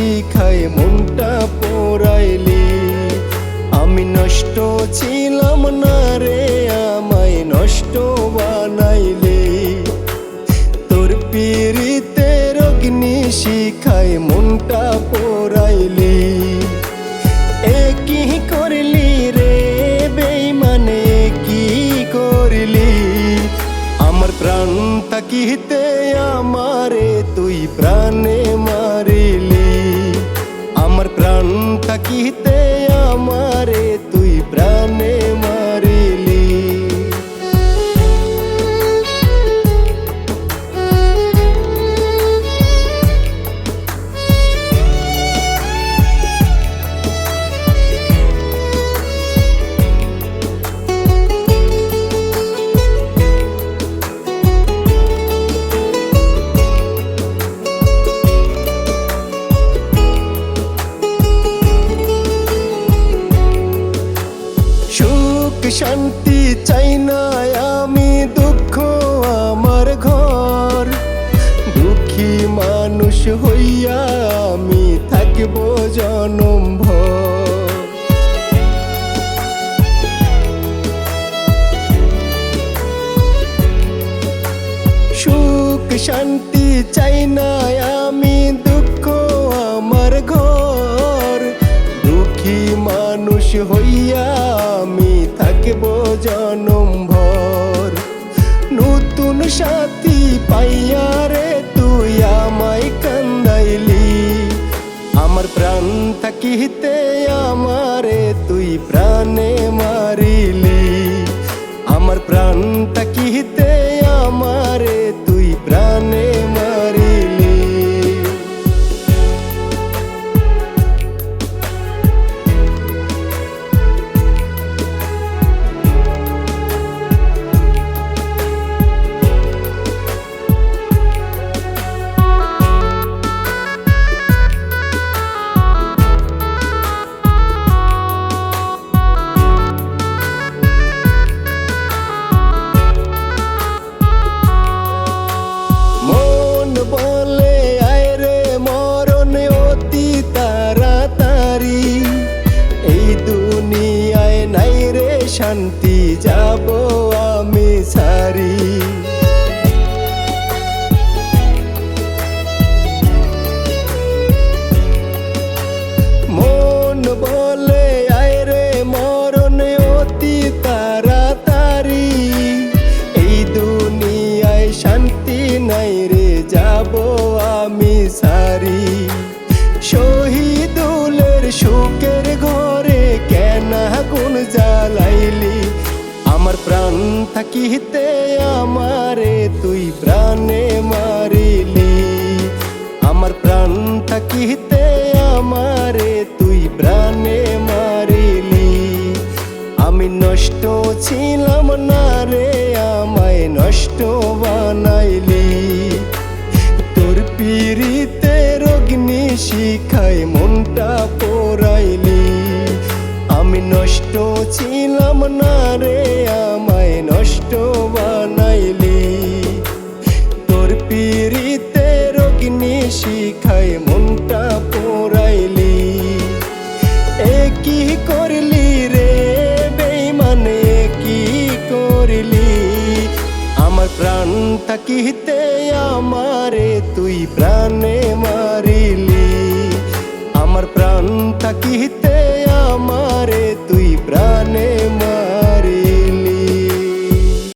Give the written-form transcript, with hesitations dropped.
শিখায় মনটা পোড়াইলি। আমি নষ্ট ছিলাম না রে, আমায় নষ্ট বানাইলি। তোর পীড়িতের অগ্নি শিখায় মনটা পোড়াইলি। এ কি করলি রে বেঈমান, এ কি করলি? আমার প্রাণ থাকিতে আমারে তুই প্রাণে মারিলি। আমার প্রাণ থাকিতে আমারে তুই প্রাণে মারিলি। শান্তি চাই না আমি, দুঃখ আমার ঘর। দুঃখী মানুষ হইয়া আমি থাকব জনম ভর। সুখ শান্তি চাই না আমি, দুঃখ আমার ঘর। দুঃখী মানুষ হইয়া আমি থাকব জনম ভর। নতুন সাথী পাইয়া রে তুই আমায় কান্দাইলি। আমার প্রাণ থাকিতে আমারে তুই প্রাণে মারিলি। আমার প্রাণ থাকিতে আমারে তুই প্রাণে মারিলি। বলে আয় রে মরণ অতি তাড়াতাড়ি। এই দুনিয়ায় নাই রে শান্তি, যাব আমি সারি। মন বলে আয় রে মরণ অতি তাড়াতাড়ি। এই দুনিয়ায় শান্তি নাই রে, যাব আমি সারি। শহীদুলের সুখের ঘরে কেন আগুন জ্বালাইলি? আমার প্রাণ থাকিতে আমারে তুই প্রাণে মারিলি। আমার প্রাণ থাকিতে আমারে তুই প্রাণে মারিলি। আমি নষ্ট ছিলাম না রে, আমায় নষ্ট বানাইলি। তোর পীড়িতের অগ্নি শিখায় মনটা পোড়াইলি। আমি নষ্ট ছিলাম না রে, আমায় নষ্ট বানাইলি। তোর পীড়িতের অগ্নি শিখায় মনটা পোড়াইলি। এ কি করলি রে বেঈমান, এ কি করলি? আমার প্রাণ থাকিতে আমারে তুই প্রাণে মারিলি। আমার প্রাণ থাকিতে